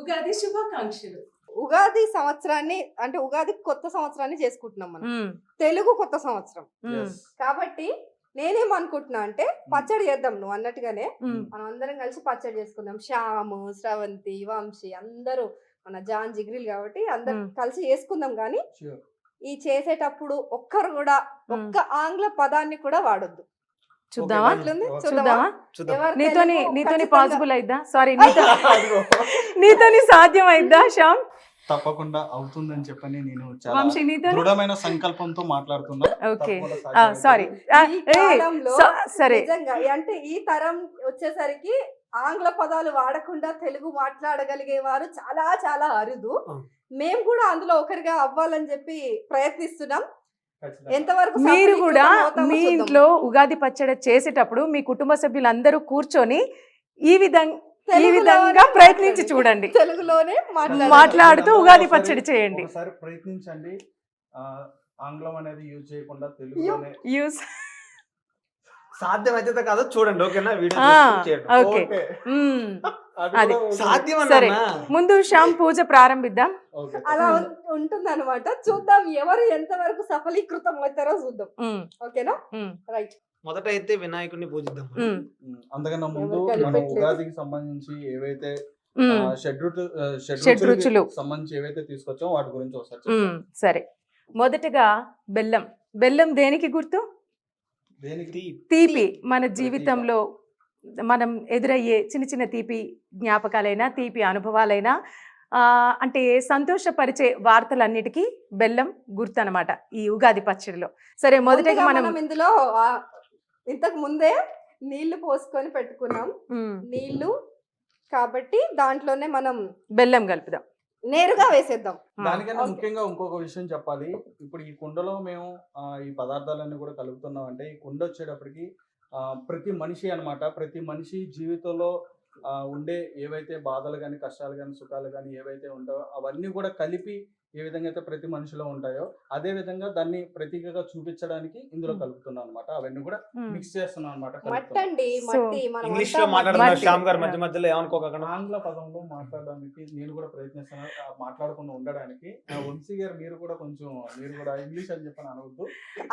ఉగాది శుభాకాంక్షలు. ఉగాది సంవత్సరాన్ని అంటే ఉగాది కొత్త సంవత్సరాన్ని చేసుకుంటున్నాం మనం. తెలుగు కొత్త సంవత్సరం కాబట్టి నేనేమనుకుంటున్నా అంటే పచ్చడి చేద్దాం నువ్వు అన్నట్టుగానే. మనం అందరం కలిసి పచ్చడి చేసుకుందాం. శ్యాము, శ్రవంతి, వంశీ అందరూ మన జాన్ జిగ్రీలు కాబట్టి అందరు కలిసి చేసుకుందాం. కానీ ఈ చేసేటప్పుడు ఒక్కరు కూడా ఒక్క ఆంగ్ల పదాన్ని కూడా వాడొద్దు. చూద్దామా చూద్దామా? నీతోని పాసిబుల్ అయిద్దా? సారీ, నీతోని సాధ్యం అయిద్దా శ్యామ్? తప్పకుండా అవుతుందని చెప్పని నేను వంశీ, చాలా నీతోని? దృఢమైన సంకల్పంతో మాట్లాడుతున్నా. ఓకే, తప్పకుండా సాధ్యమైతే. సారీ, ఈ కాలంలో సరే, నిజంగా అంటే ఈ తరం వచ్చేసరికి ఆంగ్ల పదాలు వాడకుండా తెలుగు మాట్లాడగలిగే వారు చాలా చాలా అరుదు. మేము కూడా అందులో ఒకరిగా అవ్వాలని చెప్పి ప్రయత్నిస్తున్నాం. ఖచ్చితంగా. ఎంతవరకు మీరు కూడా సఫలీకృతం మీ అవుతామో ఇంట్లో ఉగాది పచ్చడి చేసేటప్పుడు మీ కుటుంబ సభ్యులందరూ కూర్చొని ఈ విధంగా తెలుగులోనే ప్రయత్నించి మాట్లాడండి. చూడండి. తెలుగులోనే మాట్లాడుతూ ఉగాది ఒకసారి- పచ్చడి చేయండి. ఒకసారి ప్రయత్నించండి. ఆంగ్లం అనేది యూజ్ చేయకుండా తెలుగులోనే యూస్ సాధ్యమైతే కాదు చూడండి, ఓకేనా? వీడియో ఆ, చేయండి. ఓకే. ఓకే. అది అది కూడా సాధ్యం సరే, అన్నా. ముందు శ్యామ్ పూజ ప్రారంభిద్దాం. ఓకే. అలా ఉంటుంది అనమాట. చూద్దాం ఎవరు ఎంతవరకు సఫలీకృతం అవుతారో చూద్దాం. ఓకేనా? రైట్. మొదట అయితే వినాయకుడిని పూజిద్దాం. అందుకన్నా ముందు ఎవరు మనం కలిపెట్టలేదు. ఉగాదికి సంబంధించి ఏవైతే షడ్రుచులు. షడ్రుచులు సంబంధించి ఏవైతే తీసుకొచ్చామో వాటి గురించి ఒకసారి చెప్తాం. సరే, మొదటగా బెల్లం. బెల్లం దేనికి గుర్తు? దేనికి? తీపి. మన జీవితంలో మనం ఎదురయ్యే చిన్న చిన్న తీపి జ్ఞాపకాలైనా తీపి అనుభవాలైనా అంటే సంతోషపరిచే వార్తలన్నిటికీ బెల్లం గుర్తు అనమాట ఈ ఉగాది పచ్చడిలో. సరే, మొదటగా ముందుగా మనం మనం ఇందులో ఇంతకు ముందే నీళ్లు పోసుకొని పెట్టుకున్నాం. నీళ్లు కాబట్టి దాంట్లోనే మనం బెల్లం కలుపుదాం. నేరుగా వేసేద్దాం. దానికన్నా ఓకే. ముఖ్యంగా ఇంకొక విషయం చెప్పాలి. ఇప్పుడు ఈ కుండలో మేము ఈ పదార్థాలన్నీ కూడా కలుపుతున్నాం అంటే ఈ కుండ వచ్చేటప్పటికి ప్రతి మనిషి అన్నమాట, ప్రతి మనిషి జీవితంలో ఉండే ఏవైతే బాధలు కానీ కష్టాలు కానీ సుఖాలు కానీ ఏవైతే ఉంటాయో అవన్నీ కూడా కలిపి ఏ విధంగా అయితే ప్రతి మనిషిలో ఉంటాయో అదే విధంగా దాన్ని ప్రతీకగా చూపించడానికి ఇందులో కలుపుతున్నాం అనమాట. అవన్నీ కూడా మిక్స్ చేస్తున్నాం అనమాట. మట్టండి, So, మట్టి. మనం ఇంగ్లీష్ అంతా లో మాట్లాడుతున్నారు మట్టి. శ్యామ్ గారు, మధ్య మధ్యలో ఏమనుకోకుండా. ఆంగ్ల పదంలో మాట్లాడడానికి నేను కూడా ప్రయత్నిస్తున్నాను, మాట్లాడకుండా ఉండడానికి. వంశీ గారు మీరు కూడా కొంచెం మీరు కూడా ఇంగ్లీష్ అని చెప్పని అనవద్దు.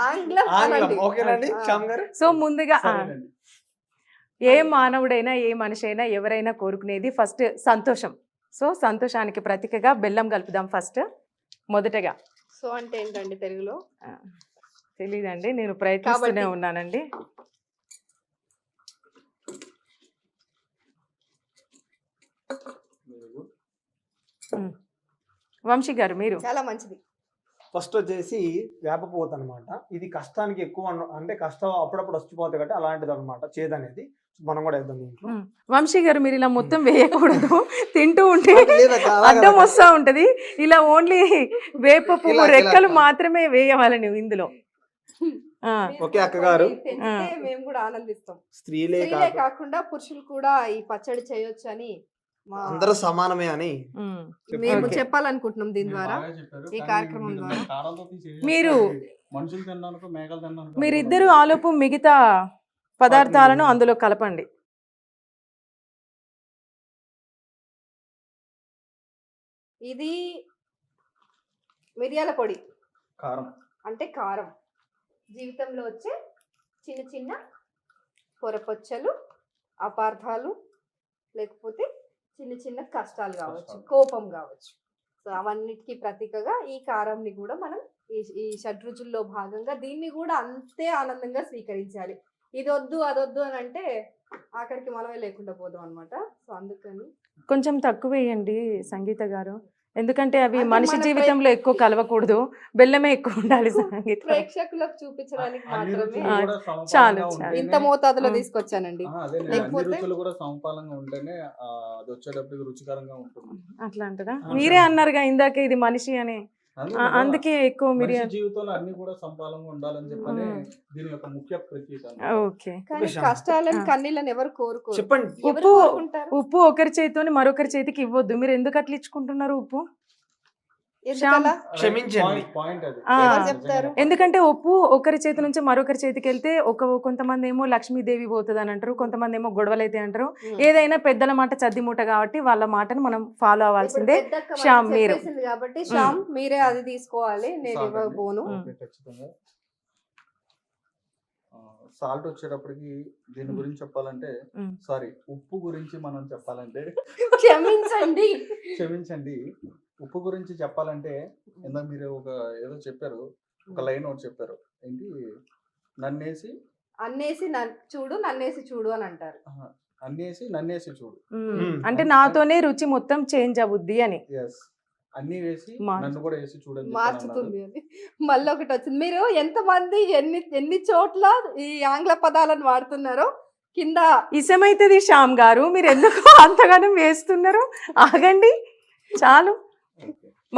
ఆంగ్లం ఆంగ్లం అనండి. ఓకేనండి శ్యామ్ గారు? సో ముందుగా సరేనండి. ఏ మానవుడైనా ఏ మనిషి అయినా ఎవరైనా కోరుకునేది ఫస్ట్ సంతోషం. సో సంతోషానికి ప్రతీకగా బెల్లం కలుపుదాం ఫస్ట్ మొదటగా. సో అంటే ఏంటండి తెలుగులో? తెలీదండి, నేను ప్రయత్నిస్తూనే కాబట్టి. ఉన్నానండి. వంశీ గారు మీరు. చాలా మంచిది. ఫస్ట్ వచ్చేసి వేపపోత అనమాట. ఇది కష్టానికి ఎక్కువ అంటే కష్టం అప్పుడప్పుడు వచ్చిపోతాయి కాబట్టి అలాంటిది అనమాట. చేదు అనేది మనం కూడా వేద్దాం దీంట్లో. వంశీ గారు మీరు ఇలా మొత్తం వేయకూడదు. తింటూ ఉంటే లేదక్క, అలాగే అడ్డం అక్క. వస్తూ ఉంటది. ఇలా ఓన్లీ వేప పువ్వు ఇలా రెక్కలు అక్క. మాత్రమే వేయవాలి నువ్వు ఇందులో. ఆ, ఓకే అక్క గారు. పెంచితే మేము కూడా ఆనందిస్తాం. స్త్రీలే స్త్రీలే కాదు, కాకుండా పురుషులు కూడా ఈ పచ్చడి చేయొచ్చు అని అందరూ సమానమే అని ఉమ్. మేము ఓకే. చెప్పాలనుకుంటున్నాం దీని మీరు ద్వారా. బాగా చెప్పారు. ఈ కానీ కార్యక్రమం మీరు ద్వారా. కారంతో తీసి మీరు మనుషులు తినడానికి మేకలు తినడానికి మీరిద్దరు ఆలోపు మిగతా పదార్థాలను అందులో కలపండి. ఇది మిరియాల పొడి కారం. అంటే కారం. జీవితంలో వచ్చే చిన్న చిన్న పొరపొచ్చలు, అపార్థాలు, లేకపోతే చిన్న చిన్న కష్టాలు కావచ్చు, కోపం కావచ్చు. సో అవన్నిటికీ ప్రతీకగా ఈ కారంని కూడా మనం ఈ షడ్రుచుల్లో భాగంగా దీన్ని కూడా అంతే ఆనందంగా స్వీకరించాలి. ఇది వద్దు అదొద్దు అని అంటే ఆఖరికి మనమే లేకుండా పోదాం అనమాట. సో అందుకని కొంచెం తక్కువ వేయండి సంగీత గారు, ఎందుకంటే అవి అంటే మనిషి మన జీవితంలో ఎక్కువ కలవకూడదు. బెల్లమే ఎక్కువ ఉండాలి సంగీత. ప్రేక్షకులకు చూపించడానికి అన్ని మాత్రమే రుచులు కూడా చాలు, సమపాలంగా చాలు. ఉంటేనే- ఇంత మోతాదులో తీసుకొచ్చానండి. అదే అన్ని లేకపోతే- రుచులు కూడా సమపాలంగా ఉంటేనే అది వచ్చేటప్పటికి రుచికరంగా ఉంటుంది. అట్లా అంటారా? అవును. మీరే అన్నారుగా ఇందాక ఇది మనిషి అని. అందుకే అందుకే ఎక్కువ మనిషి మిరియాలు. జీవితంలో అన్ని కూడా సమపాలంగా ఉండాలని చెప్పని దీని యొక్క ముఖ్య ప్రతీక అన్నమాట. ఓకే. కానీ విషయం. కష్టాలను కన్నీళ్ళని ఎవరు కోరుకోరు. చెప్పండి. ఎవరు ఉప్పు కోరుకుంటారు? ఉప్పు ఒకరి చేతితోని మరొకరి చేతికి ఇవ్వద్దు. మీరు ఎందుకు అట్లా ఇచ్చుకుంటున్నారు ఉప్పు? ఎందుకలా? క్షమించండి. పాయింట్ అది. ఆ. ఎవరు చెప్తారు? ఎందుకంటే ఉప్పు ఒకరి చేతి నుంచి మరొకరి చేతికి వెళ్తే కొంతమంది ఏమో లక్ష్మీదేవి పోతుంది అని అంటారు, కొంతమంది ఏమో గొడవలైతే అంటారు. ఏదైనా పెద్దల మాట చద్ది మూట కాబట్టి వాళ్ళ మాటను మనం ఫాలో అవ్వాల్సిందే. ఇప్పుడు పెద్దక్క మనకి శ్యామ్ మీరు. చెప్పేసింది కాబట్టి శ్యామ్ మీరే అది తీసుకోవాలి, నేను Salt అండి. ఇవ్వబోను. ఓకే, ఖచ్చితంగా. సాల్ట్ వచ్చేటప్పటికి దీని గురించి చెప్పాలంటే, మ్మ్. సారీ, ఉప్పు గురించి మనం చెప్పాలంటే, క్షమించండి. క్షమించండి, ఉప్పు గురించి చెప్పాలంటే ఇందాక మీరు ఏదో చెప్పారు, ఒక లైన్ ఒకటి చెప్పారు, ఏంటి, నన్నేసి అన్నేసి చూడు, నన్నేసి చూడు అని అంటారు. నన్నేసి చూడు. అంటే నాతోనే రుచి మొత్తం చేంజ్ అవుద్ది అని. ఎస్, అన్ని వేసి మార్చు. నన్ను కూడా వేసి చూడని మార్చుతుంది అని. మళ్ళీ ఒకటి వచ్చింది. మీరు ఎంతమంది ఎన్ని చోట్ల ఈ ఆంగ్ల పదాలను వాడుతున్నారో కింద ఇసమైతుంది శ్యామ్ గారు, మీరు ఎందుకు అంతగానం వేస్తున్నారు? ఆగండి చాలు.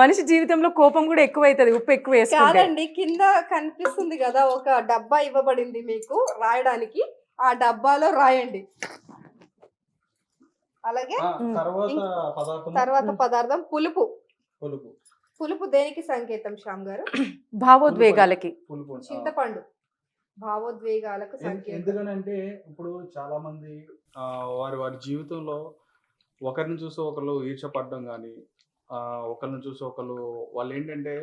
మనిషి జీవితంలో కోపం కూడా ఎక్కువ అవుతుంది ఉప్పు ఎక్కువ వేసుకుంటే. కాదండి, కింద కనిపిస్తుంది కదా ఒక డబ్బా ఇవ్వబడింది మీకు రాయడానికి, ఆ డబ్బాలో రాయండి. అలాగే తర్వాత పదార్థం పులుపు. పులుపు దేనికి సంకేతం శ్యామ్ గారు? భావోద్వేగాలకి. పులుపు, చింతపండు భావోద్వేగాలకు సంకేతం. ఎందుకనంటే ఇప్పుడు చాలా మంది వారి జీవితంలో ఒకరిని చూసి ఒకరు ఈర్షపడడం కానీ, ఒకరిని చూసి ఒకరు వాళ్ళు ఏంటంటే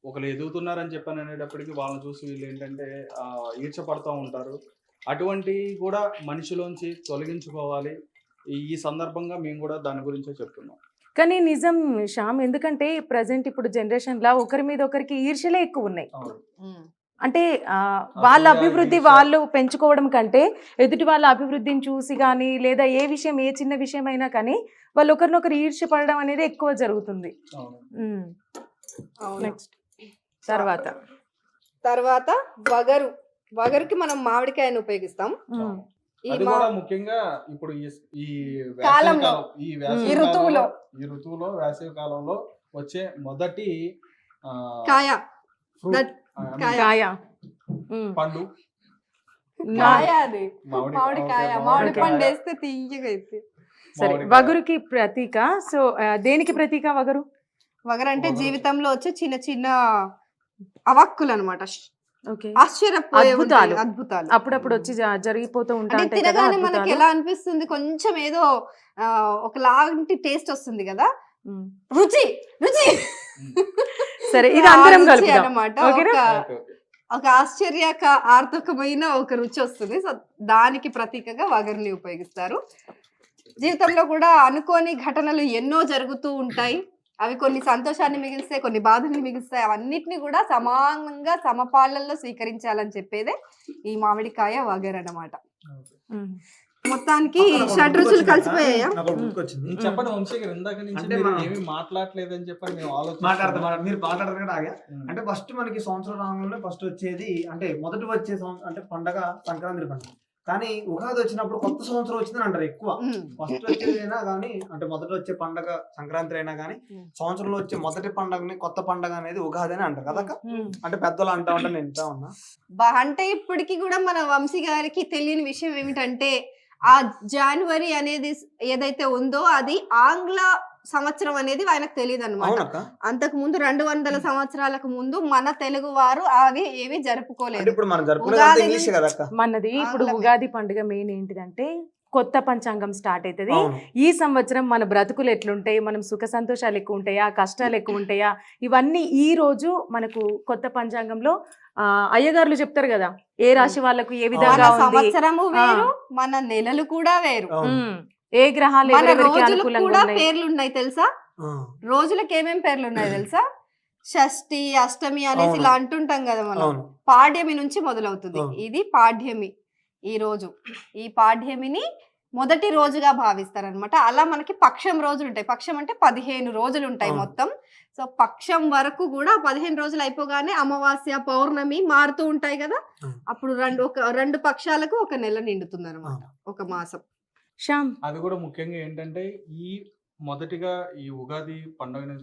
ఒకరు ఎదుగుతున్నారని చెప్పని అనేటప్పటికి వాళ్ళని చూసి వీళ్ళు ఏంటంటే ఈర్షపడుతూ ఉంటారు. అటువంటి కూడా మనిషిలోంచి తొలగించుకోవాలి. ఈ సందర్భంగా మేము కూడా దాని గురించే చెప్తున్నాం. కానీ నిజం శ్యామ్, ఎందుకంటే ప్రజెంట్ ఇప్పుడు జనరేషన్ లా ఒకరి మీద ఒకరికి ఈర్ష్యలే ఎక్కువ ఉన్నాయి. అంటే వాళ్ళ అభివృద్ధి వాళ్ళు పెంచుకోవడం కంటే ఎదుటి వాళ్ళ అభివృద్ధిని చూసి కానీ, లేదా ఏ విషయం ఏ చిన్న విషయం అయినా కానీ వాళ్ళు ఒకరినొకరు ఈర్ష్య పడడం అనేది ఎక్కువ జరుగుతుంది. నెక్స్ట్ తర్వాత వగరు. వగరుకి మనం మామిడికాయను ఉపయోగిస్తాం. అది కూడా ముఖ్యంగా ఇప్పుడు ఈ కాలంలో, ఈ ఋతువులో వేసవి కాలంలో వచ్చే మొదటి కాయ పండు, అది మామిడికాయ. మామిడి పండు వేస్తే తీయగా అయితే. సరే, వగరుకి ప్రతీక. సో దేనికి ప్రతీక వగరు? వగరు అంటే జీవితంలో వచ్చే చిన్న చిన్న అవక్కులు అనమాట, అద్భుతాలు. అద్భుతాలు అప్పుడప్పుడు వచ్చి జరిగిపోతూ ఉంటాయి. తినగానే మనకి ఎలా అనిపిస్తుంది, కొంచెం ఏదో ఒకలాంటి టేస్ట్ వస్తుంది కదా, రుచి రుచి. సరే, ఇది అందరం కలుపుదాం అన్నమాట. ఒక ఆర్థకమైన ఒక రుచి వస్తుంది. సో దానికి ప్రతీకగా వగరుని ఉపయోగిస్తారు. జీవితంలో కూడా అనుకోని ఘటనలు ఎన్నో జరుగుతూ ఉంటాయి. అవి కొన్ని సంతోషాన్ని మిగిలిస్తాయి, కొన్ని బాధల్ని మిగిలిస్తాయి. అవన్నిటిని కూడా సమానంగా సమపాళ్ళల్లో స్వీకరించాలని చెప్పేదే ఈ మామిడికాయ వగరు అన్నమాట. మొత్తానికి షడ్ రుచులు కలిసిపోయాయా? చెప్పండి వంశీ గారు, ఇందాక నుంచి ఏమి మాట్లాడలేదని చెప్పని మేము మాట్లాడతాం. మీరు మాట్లాడతారు. అంటే ఫస్ట్ మనకి సంవత్సర రాగంలో ఫస్ట్ వచ్చేది అంటే మొదటి వచ్చే అంటే పండగ సంక్రాంతి పండుగ. కానీ ఉగాది వచ్చినప్పుడు కొత్త సంవత్సరం వచ్చిందని అంటారు ఎక్కువ. ఫస్ట్ వచ్చేదైనా కానీ అంటే మొదట వచ్చే పండగ సంక్రాంతి అయినా కానీ సంవత్సరంలో వచ్చే మొదటి పండగని కొత్త పండగ అనేది ఉగాది అని అంటారు కదా. అంటే పెద్దలు అంటా ఉంటా, నేను ఇంటా ఉన్నా. అంటే ఇప్పటికీ కూడా మన వంశీ గారికి తెలియని విషయం ఏమిటంటే, ఆ జనవరి అనేది ఏదైతే ఉందో అది ఆంగ్ల సంవత్సరం అనేది ఆయనకు తెలియదు అనమాట. అంతకు ముందు 200 సంవత్సరాలకు ముందు మన తెలుగు వారు అవి ఏవి జరుపుకోలేదు. మనది ఇప్పుడు ఉగాది పండుగ మెయిన్ ఏంటిదంటే కొత్త పంచాంగం స్టార్ట్ అవుతుంది. ఈ సంవత్సరం మన బ్రతుకులు ఎట్లుంటాయి, మనం సుఖ సంతోషాలు ఎక్కువ ఉంటాయా, కష్టాలు ఎక్కువ ఉంటాయా, ఇవన్నీ ఈ రోజు మనకు కొత్త పంచాంగంలో అయ్యగారులు చెప్తారు కదా, ఏ రాశి వాళ్ళకు ఏ విధంగా సంవత్సరము వేరు, మన నెలలు కూడా వేరు, ఏ గ్రహాలు కూడా పేర్లు ఉన్నాయి తెలుసా. రోజులకు ఏమేం పేర్లు ఉన్నాయి తెలుసా? షష్ఠి, అష్టమి అనేసి ఇలా అంటుంటాం కదా మనం. పాడ్యమి నుంచి మొదలవుతుంది. ఇది పాడ్యమి. ఈ రోజు ఈ పాడ్యమిని మొదటి రోజుగా భావిస్తారనమాట. అలా మనకి పక్షం రోజులు ఉంటాయి. పక్షం అంటే 15 రోజులు ఉంటాయి మొత్తం. సో పక్షం వరకు కూడా 15 రోజులు అయిపోగానే అమావాస్య, పౌర్ణమి మారుతూ ఉంటాయి కదా. అప్పుడు రెండు పక్షాలకు ఒక నెల నిండుతుంది అనమాట, ఒక మాసం. అది కూడా ముఖ్యంగా ఏంటంటే ఈ మొదటిగా ఈ ఉగాది పండుగని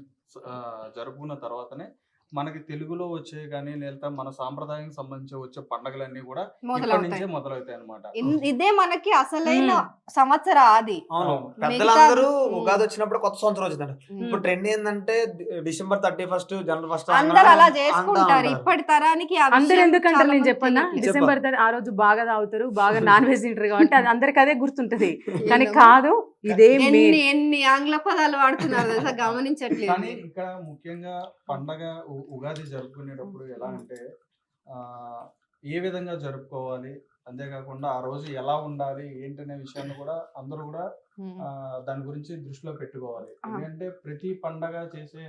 జరుపుకున్న తర్వాతనే మనకి తెలుగులో వచ్చే కానీ లేదా మన సాంప్రదాయానికి సంబంధించి వచ్చే పండగలన్నీ కూడా ఇప్పటి మొదలవుతాయి. నుంచే మొదలవుతాయి అనమాట. ఇదే మనకి అసలైన మ్మ్. సంవత్సర ఆది. అవును, అవును. పెద్దలందరూ మిగతా- ఉగాది వచ్చినప్పుడు కొత్త సంవత్సరం వచ్చిందంట. మ్మ్. ఇప్పుడు ట్రెండ్ ఏంటంటే December 31st, January 1st అందరు అలా చేసుకుంటారు. ఇప్పటి తరానికి ఆ అందరు విషయం ఎందుకంటారు చాలా నేను మంది చెప్పన్నా, తెలియట్లేదు. డిసెంబర్ ఆ రోజు బాగా తాగుతారు, బాగా నాన్ వెజ్ తింటారు కాబట్టి అది అందరికి అదే గుర్తుంటది. కానీ ఏందమ్మా? కాదు, ఇదే ఎన్ని ఆంగ్ల పదాలు వాడుతున్నారు తెలుసా, గమనించట్లేదు. కానీ ఇక్కడ ముఖ్యంగా పండగ ఉగాది జరుపుకునేటప్పుడు ఎలా అంటే ఏ విధంగా జరుపుకోవాలి, అంతేకాకుండా ఆ రోజు ఎలా ఉండాలి ఏంటనే విషయాన్ని కూడా అందరూ కూడా దాని గురించి దృష్టిలో పెట్టుకోవాలి. ఎందుకంటే ప్రతి పండగ చేసే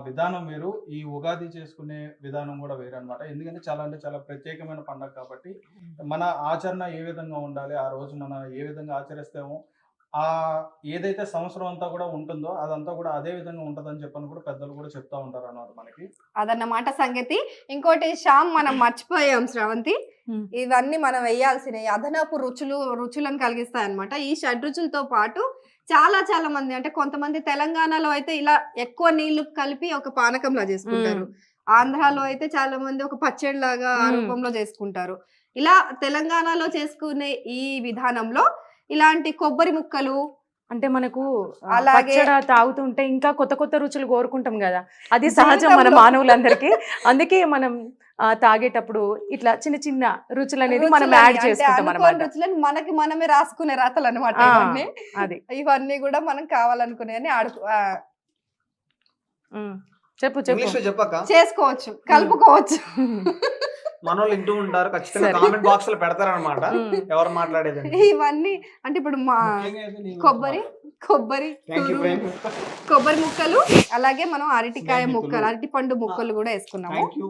విధానం వేరు, ఈ ఉగాది చేసుకునే విధానం కూడా వేరు అనమాట. ఎందుకంటే చాలా అంటే చాలా ప్రత్యేకమైన పండగ కాబట్టి మన ఆచరణ ఏ విధంగా ఉండాలి, ఆ రోజు మనం ఏ విధంగా ఆచరిస్తామో ఆ ఏదైతే సంవత్సరం అంతా కూడా ఉంటుందో అదంతా కూడా అదే విధంగా ఉంటుందని చెప్పని కూడా పెద్దలు కూడా చెప్తా ఉంటారు అన్నమాట మనకి. అదన్నమాట సంగతి. ఇంకోటి శ్యామ్, మనం మర్చిపోయాం శ్రవంతి, Hmm. ఇవన్నీ మనం వేయాల్సినవి అదనపు రుచులను కలిగిస్తాయి అనమాట. ఈ షడ్రుచులతో పాటు చాలా చాలా మంది, అంటే కొంతమంది తెలంగాణలో అయితే ఇలా ఎక్కువ నీళ్లు కలిపి ఒక పానకంలా చేసుకుంటారు. ఆంధ్రాలో అయితే చాలా మంది ఒక పచ్చడి లాగా ఆ రూపంలో చేసుకుంటారు. ఇలా తెలంగాణలో చేసుకునే ఈ విధానంలో ఇలాంటి కొబ్బరి ముక్కలు, అంటే మనకు అలాగే పచ్చడ తాగుతుంటే ఇంకా కొత్త కొత్త రుచులు కోరుకుంటాం కదా, అది సహజం మన జీవితంలో మానవులందరికీ. అందుకే మనం తాగేటప్పుడు ఇట్లా చిన్న చిన్న రుచులు అనేది మనం రుచులని, యాడ్ అంటే చేసుకుంటాం అనుకోని అనమాట. రుచులని మనకి మనమే రాసుకునే రాతలు అనమాట ఆ, ఇవన్నీ. అది ఇవన్నీ కూడా మనం కావాలనుకునే చెప్పు చెప్పు. ఇంగ్లీష్ లో చెప్పక చేసుకోవచ్చు, కలుపుకోవచ్చు. మన వాళ్ళు వింటూ ఉంటారు, ఖచ్చితంగా సరే. కామెంట్ బాక్స్ లో పెడతారనమాట ఎవరు మాట్లాడేదని. ఇవన్నీ అంటే ఇప్పుడు ముఖ్యంగా అయితే నీ గురించి కొబ్బరి మాట్లాడు. కొబ్బరి థ్యాంక్ యూ తురుము, ఫ్రెండ్, కొబ్బరి ముక్కలు, అలాగే మనం అరటికాయ స్నేహితులు. ముక్కలు, అరటిపండు ముక్కలు కూడా వేసుకున్నాము. Thank you.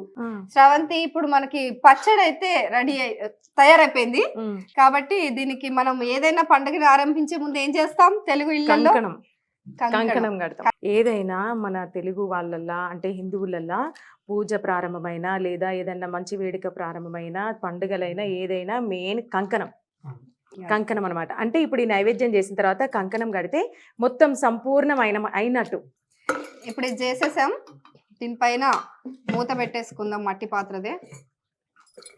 శ్రవంతి, ఇప్పుడు మనకి పచ్చడి అయితే తయారైపోయింది. కాబట్టి దీనికి మనం ఏదైనా పండుగని ఆరంభించే ముందు ఏం చేస్తాం తెలుగు ఇళ్ళల్లో? కంకణం కంకణం కడతాం. ఏదైనా మన తెలుగు వాళ్ళల్లా, అంటే హిందువులల్లా పూజ ప్రారంభమైనా లేదా ఏదైనా మంచి వేడుక ప్రారంభమైనా పండుగలైనా ఏదైనా మెయిన్ కంకణం అనమాట. అంటే ఇప్పుడు ఈ నైవేద్యం చేసిన తర్వాత కంకణం కడితే మొత్తం అయినట్టు. ఇప్పుడు ఇది చేసేసాం, దీనిపైన మూత పెట్టేసుకుందాం, మట్టి పాత్రదే.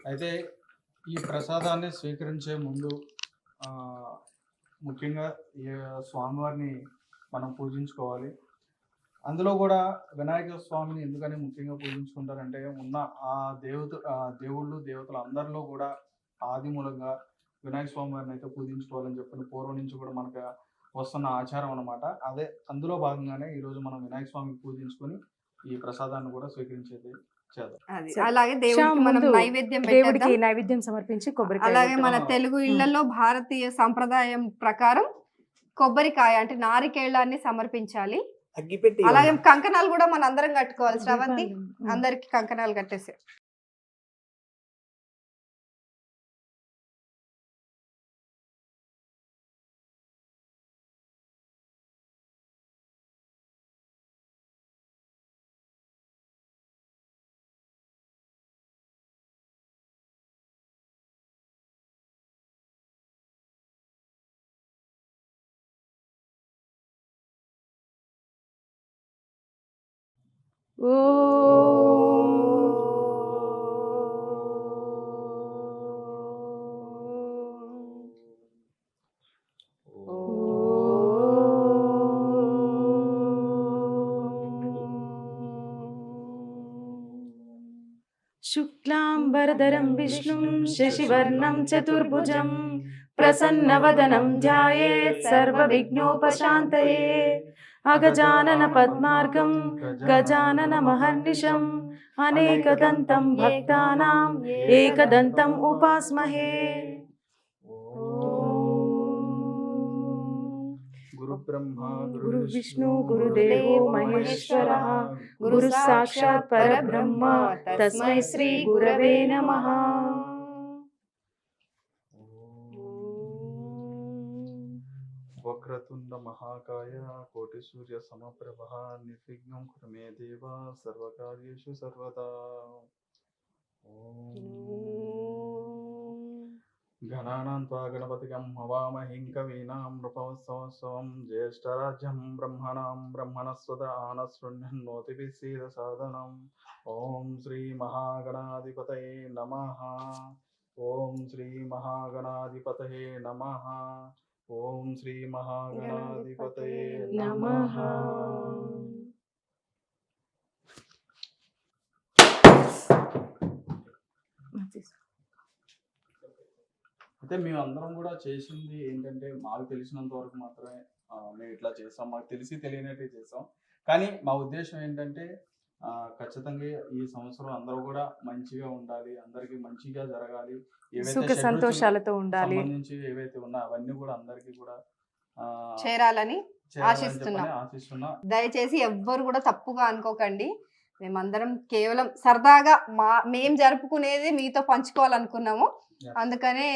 అయితే ఈ ప్రసాదాన్ని స్వీకరించే ముందు ముఖ్యంగా ఈ స్వామివారిని మనం పూజించుకోవాలి. అందులో కూడా వినాయక స్వామిని ఎందుకని ముఖ్యంగా పూజించుకుంటారంటే ఉన్న ఆ దేవుళ్ళు దేవతలు అందరిలో కూడా ఆది మూలంగా వినాయక స్వామి వారిని అయితే పూజించుకోవాలని చెప్పిన పూర్వం నుంచి కూడా మనకు వస్తున్న ఆచారం అనమాట. అదే అందులో భాగంగానే ఈరోజు మనం వినాయక స్వామిని పూజించుకొని ఈ ప్రసాదాన్ని కూడా స్వీకరించేది చేద్దాం. అలాగే దేవుడికి మనం నైవేద్యం దేవుడికి పెట్టేద్దాం. నైవేద్యం సమర్పించి కొబ్బరికాయ అలాగే మన కొట్టడం. తెలుగు ఇళ్లలో భారతీయ సంప్రదాయం ప్రకారం కొబ్బరికాయ అంటే నారికేళాన్ని సమర్పించాలి. అగ్గిపెట్టి అలాగే కంకణాలు కూడా మన అందరం కట్టుకోవాలి. శ్రవంతి, అందరికి కంకణాలు కట్టేసి. ఓ శుక్లాంబరధరం విష్ణుం శశివర్ణం చతుర్భుజం ప్రసన్నవదనం ధ్యాయేత్ సర్వవిఘ్నోపశాంతయే అగజానన పద్మార్గం గజానన మహర్నిశం అనేకదంతం భక్తానాం ఏకదంతం ఉపాస్మహే. గురు బ్రహ్మ గురు విష్ణు గురుదేవో మహేశ్వరః గురు సాక్షాత్ పరబ్రహ్మ తస్మై శ్రీ గురవే నమః. వక్రతుండ మహాకాయ కోటి సూర్య సమప్రభ నిర్విఘ్నం కురు మే దేవ సర్వకార్యేషు సర్వదా. గణానాం త్వా గణపతిగం హవామహిం కవీనాం నృపవస్సవస్సవం జ్యేష్ఠరాజ్యం బ్రహ్మణాం బ్రహ్మణస్వత ఆనశృణ్వన్నోతిభిः సీదసాదనం. ఓం శ్రీ మహాగణాధిపతయే నమః. ఓం శ్రీ మహాగణాధిపతయే నమః. ఓం శ్రీ మహాగణాధిపతయే నమః. అయితే మేము అందరం కూడా చేసింది ఏంటంటే మాకు తెలిసినంత వరకు మాత్రమే మేము ఇట్లా చేస్తాం. మాకు తెలిసి తెలియనట్టు చేస్తాం. కానీ మా ఉద్దేశం ఏంటంటే ఖచ్చితంగా ఈ సంవత్సరం అందరూ కూడా మంచిగా ఉండాలి, అందరికి మంచిగా జరగాలి, సుఖ సంతోషాలతో ఉండాలి, సంబంధించి ఏవైతే ఉన్నా అవన్నీ కూడా అందరికి కూడా చేరాలని ఆశిస్తున్నా. దయచేసి ఎవ్వరు కూడా తప్పుగా అనుకోకండి. మేమందరం కేవలం సరదాగా మేం జరుపుకునేది మీతో పంచుకోవాలనుకున్నాము, అందుకనే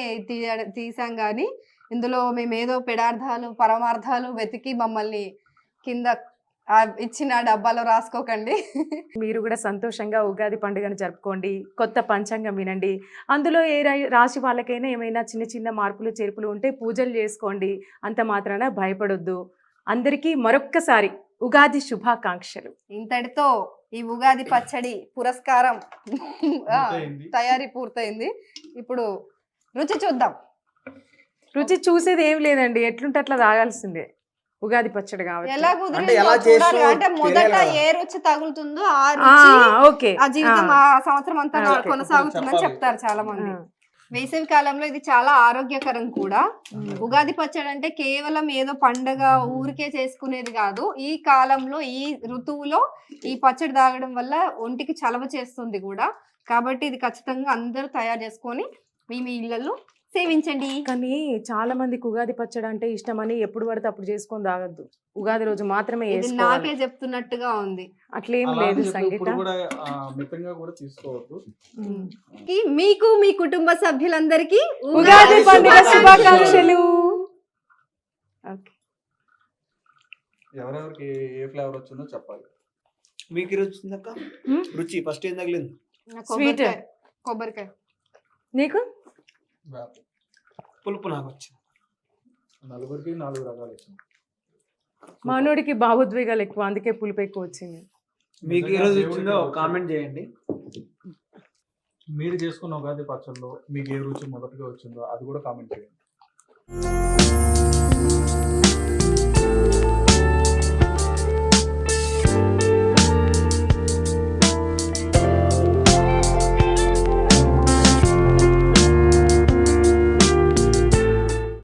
తీసాం. కానీ ఇందులో మేము ఏదో పెడార్థాలు పరమార్థాలు వెతికి మమ్మల్ని కింద ఇచ్చిన డబ్బాలో రాసుకోకండి. మీరు కూడా సంతోషంగా ఉగాది పండుగను జరుపుకోండి. కొత్త పంచాంగం వినండి. అందులో ఏ రాశి వాళ్ళకైనా ఏమైనా చిన్న చిన్న మార్పులు చేర్పులు ఉంటే పూజలు చేసుకోండి. అంత మాత్రాన భయపడొద్దు. అందరికీ మరొక్కసారి ఉగాది శుభాకాంక్షలు. ఇంతటితో ఈ ఉగాది పచ్చడి పురస్కారం తయారీ పూర్తయింది. ఇప్పుడు రుచి చూద్దాం. రుచి చూసేది ఏం లేదండి, ఎట్లుంటే అట్లా తాగాల్సిందే. ఉగాది పచ్చడి కాబట్టి ఎలా కుదిరిందో చూడాలి. అంటే మొదట ఏ రుచి తగులుతుందో ఆ రుచి ఓకే ఆ జీవితం ఆ సంవత్సరం అంతా కొనసాగుతుందని చెప్తారు చాలా మంది. వేసవి కాలంలో ఇది చాలా ఆరోగ్యకరం కూడా. ఉగాది పచ్చడి అంటే కేవలం ఏదో పండగ ఊరికే చేసుకునేది కాదు. ఈ కాలంలో ఈ ఋతువులో ఈ పచ్చడి తాగడం వల్ల ఒంటికి చలవ చేస్తుంది కూడా. కాబట్టి ఇది ఖచ్చితంగా అందరూ తయారు చేసుకొని మీ ఇళ్లలో సేవించండి. కానీ చాలా మందికి ఉగాది పచ్చడి అంటే ఇష్టమని ఎప్పుడు పడితే అప్పుడు చేసుకొని తాగద్దు. ఉగాది రోజు మాత్రమే నాకే చెప్తున్నట్టుగా ఉంది. అట్లేం లేదు సంగీత. మీకు మీ కుటుంబ సభ్యులందరికీ ఉగాది పండుగ శుభాకాంక్షలు. ఎవరెవరికి ఏ ఫ్లేవర్ వచ్చిందో చెప్పాలి. మీకు వచ్చిందక్క రుచి ఫస్ట్ ఏం తగిలింది? స్వీట్ కొబ్బరికాయ. నీకు పులుపు నాకు వచ్చింది. నలుగురికి 4 రకాలు వచ్చింది. మనోడికి భావోద్వేగాలు ఎక్కువ, అందుకే పులుపు ఎక్కువ వచ్చింది. మీకు ఏ రోజు వచ్చిందో కామెంట్ చేయండి. మీరు చేసుకున్న ఉగాది పచ్చళ్ళలో మీకు ఏ రుచి మొదటిగా వచ్చిందో అది కూడా కామెంట్ చేయండి.